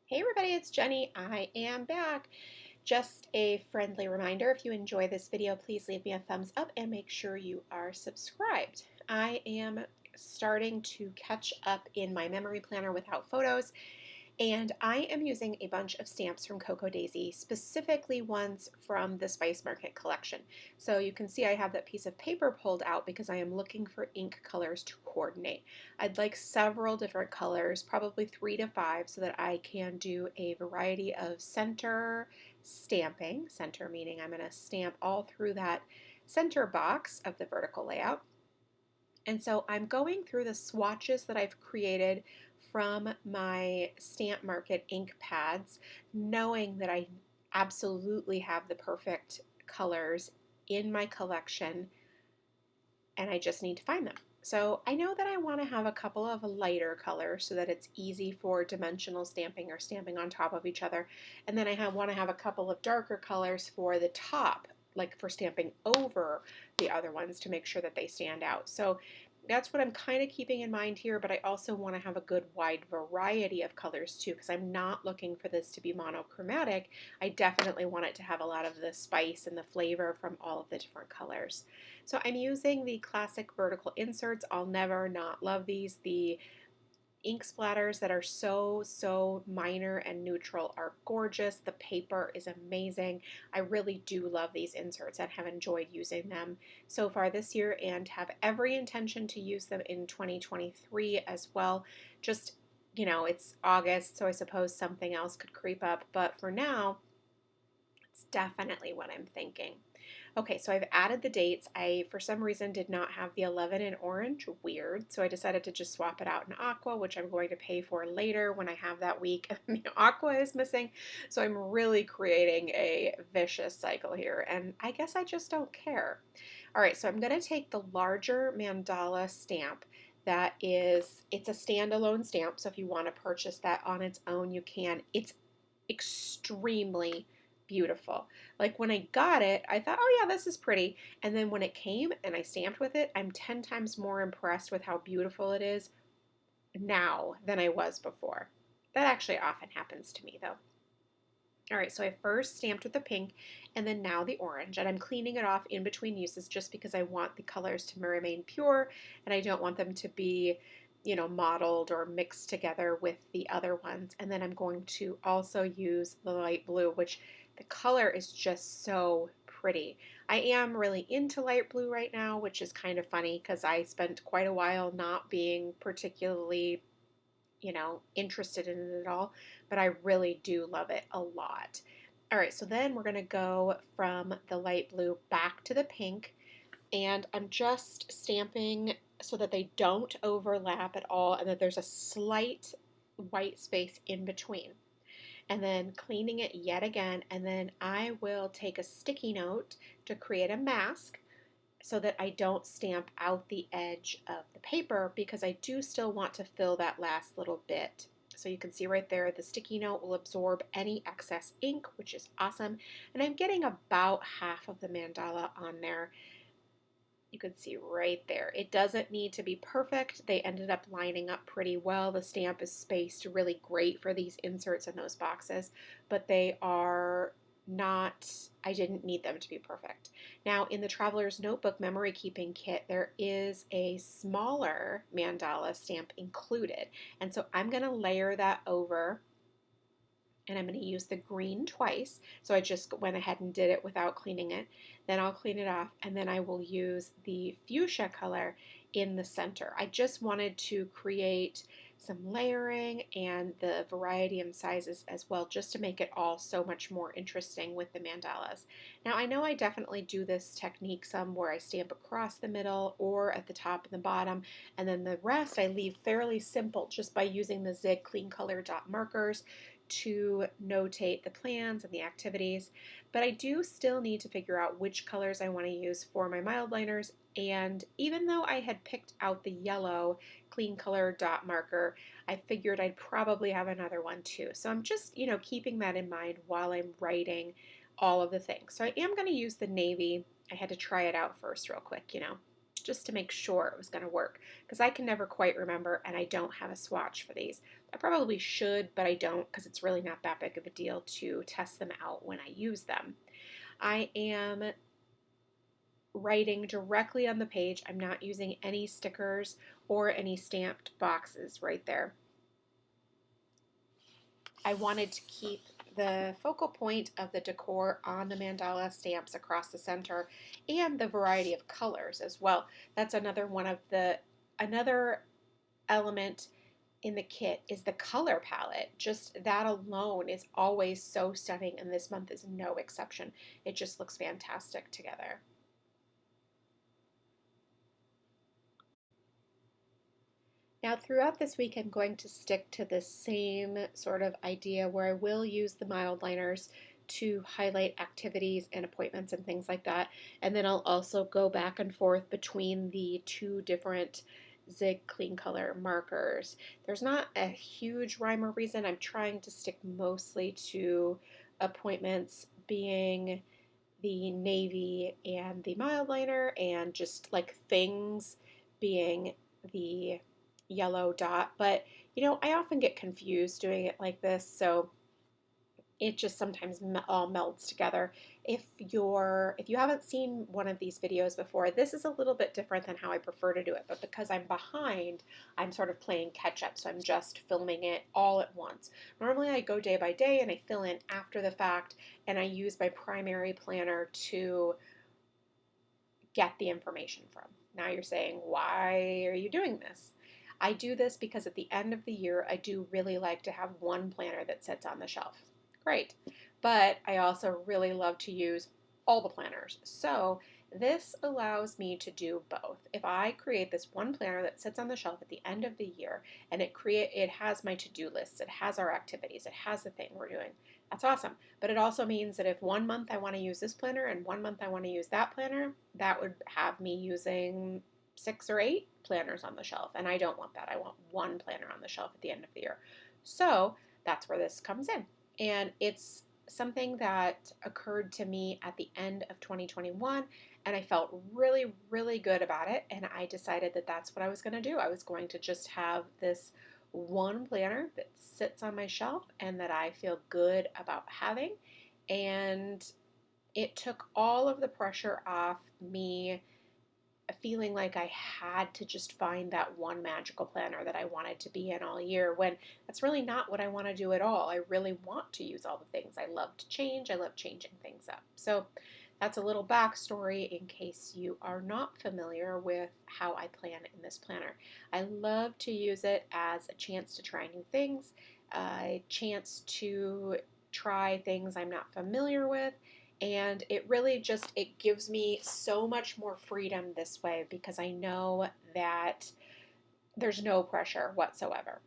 Hey everybody, it's Jenny. I am back. Just a friendly reminder, if you enjoy this video, please leave me a thumbs up and make sure you are subscribed. I am starting to catch up in my memory planner without photos, and I am using a bunch of stamps from Cocoa Daisy, specifically ones from the Spice Market collection. So you can see I have that piece of paper pulled out because I am looking for ink colors to coordinate. I'd like several different colors, probably 3 to 5, so that I can do a variety of center stamping. Center meaning I'm going to stamp all through that center box of the vertical layout. And so I'm going through the swatches that I've created from my Stamp Market ink pads, knowing that I absolutely have the perfect colors in my collection and I just need to find them. So I know that I want to have a couple of lighter colors so that it's easy for dimensional stamping or stamping on top of each other. And then I want to have a couple of darker colors for the top, like for stamping over the other ones to make sure that they stand out. So that's what I'm kind of keeping in mind here, but I also want to have a good wide variety of colors too, because I'm not looking for this to be monochromatic. I definitely want it to have a lot of the spice and the flavor from all of the different colors. So I'm using the classic vertical inserts. I'll never not love these. The ink splatters that are so minor and neutral are gorgeous. The paper is amazing. I really do love these inserts and have enjoyed using them so far this year and have every intention to use them in 2023 as well. Just, it's August, so I suppose something else could creep up, but for now, it's definitely what I'm thinking. Okay, so I've added the dates. I, for some reason, did not have the 11 in orange. Weird. So I decided to just swap it out in aqua, which I'm going to pay for later when I have that week. Aqua is missing. So I'm really creating a vicious cycle here. And I guess I just don't care. All right, so I'm going to take the larger mandala stamp. It's a standalone stamp. So if you want to purchase that on its own, you can. It's extremely beautiful. Like when I got it, I thought, oh yeah, this is pretty. And then when it came and I stamped with it, I'm 10 times more impressed with how beautiful it is now than I was before. That actually often happens to me though. All right, so I first stamped with the pink and then now the orange, and I'm cleaning it off in between uses just because I want the colors to remain pure and I don't want them to be, mottled or mixed together with the other ones. And then I'm going to also use the light blue, which the color is just so pretty. I am really into light blue right now, which is kind of funny because I spent quite a while not being particularly interested in it at all, but I really do love it a lot. All right, so then we're going to go from the light blue back to the pink, and I'm just stamping so that they don't overlap at all and that there's a slight white space in between. And then cleaning it yet again, and then I will take a sticky note to create a mask so that I don't stamp out the edge of the paper because I do still want to fill that last little bit. So you can see right there, the sticky note will absorb any excess ink, which is awesome. And I'm getting about half of the mandala on there. You can see right there. It doesn't need to be perfect. They ended up lining up pretty well. The stamp is spaced really great for these inserts in those boxes, but they are not, I didn't need them to be perfect. Now in the Traveler's Notebook memory keeping kit, there is a smaller mandala stamp included. And so I'm gonna layer that over and I'm going to use the green twice. So I just went ahead and did it without cleaning it. Then I'll clean it off and then I will use the fuchsia color in the center. I just wanted to create some layering and the variety and sizes as well, just to make it all so much more interesting with the mandalas. Now I know I definitely do this technique some where I stamp across the middle or at the top and the bottom, and then the rest I leave fairly simple just by using the Zig Clean Color dot markers to notate the plans and the activities, but I do still need to figure out which colors I want to use for my mild liners. And even though I had picked out the yellow clean color dot marker, I figured I'd probably have another one too. So I'm just, keeping that in mind while I'm writing all of the things. So I am going to use the navy. I had to try it out first real quick, just to make sure it was going to work, because I can never quite remember, and I don't have a swatch for these. I probably should, but I don't, because it's really not that big of a deal to test them out when I use them. I am writing directly on the page. I'm not using any stickers or any stamped boxes right there. I wanted to keep the focal point of the decor on the mandala stamps across the center and the variety of colors as well. That's another element in the kit is the color palette. Just that alone is always so stunning, and this month is no exception. It just looks fantastic together. Now, throughout this week, I'm going to stick to the same sort of idea where I will use the mild liners to highlight activities and appointments and things like that. And then I'll also go back and forth between the two different Zig Clean Color markers. There's not a huge rhyme or reason. I'm trying to stick mostly to appointments being the navy and the mild liner, and just like things being the yellow dot. But I often get confused doing it like this, so it just sometimes all melds together. If you haven't seen one of these videos before, this is a little bit different than how I prefer to do it, but because I'm behind, I'm sort of playing catch up, so I'm just filming it all at once. Normally I go day by day and I fill in after the fact, and I use my primary planner to get the information from. Now you're saying, why are you doing this? I do this because at the end of the year, I do really like to have one planner that sits on the shelf. Great. But I also really love to use all the planners. So this allows me to do both. If I create this one planner that sits on the shelf at the end of the year, and it has my to-do lists, it has our activities, it has the thing we're doing, that's awesome. But it also means that if one month I want to use this planner and one month I want to use that planner, that would have me using 6 or 8 planners on the shelf. And I don't want that. I want one planner on the shelf at the end of the year. So that's where this comes in. And it's something that occurred to me at the end of 2021, and I felt really, really good about it. And I decided that that's what I was going to do. I was going to just have this one planner that sits on my shelf and that I feel good about having. And it took all of the pressure off me feeling like I had to just find that one magical planner that I wanted to be in all year, when that's really not what I want to do at all. I really want to use all the things. I love to change. I love changing things up. So that's a little backstory in case you are not familiar with how I plan in this planner. I love to use it as a chance to try new things, a chance to try things I'm not familiar with, and it gives me so much more freedom this way, because I know that there's no pressure whatsoever.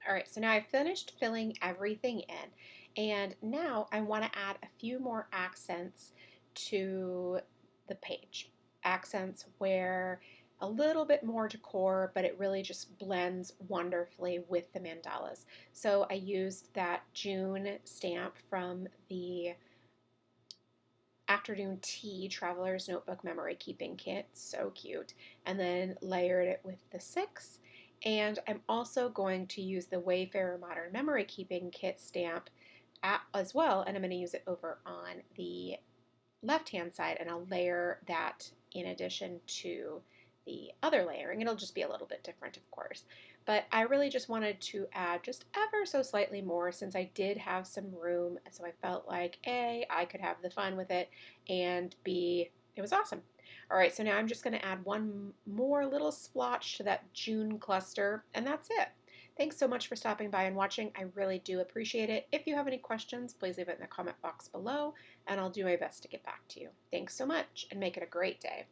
All right, so now I've finished filling everything in, and now I want to add a few more accents to the page. Accents where a little bit more decor, but it really just blends wonderfully with the mandalas. So I used that June stamp from the Afternoon Tea Traveler's Notebook Memory Keeping Kit, so cute, and then layered it with the 6. And I'm also going to use the Wayfarer Modern Memory Keeping Kit stamp as well, and I'm going to use it over on the left-hand side, and I'll layer that in addition to the other layering. It'll just be a little bit different, of course. But I really just wanted to add just ever so slightly more since I did have some room. So I felt like A, I could have the fun with it, and B, it was awesome. All right, so now I'm just going to add one more little splotch to that June cluster, and that's it. Thanks so much for stopping by and watching. I really do appreciate it. If you have any questions, please leave it in the comment box below, and I'll do my best to get back to you. Thanks so much, and make it a great day.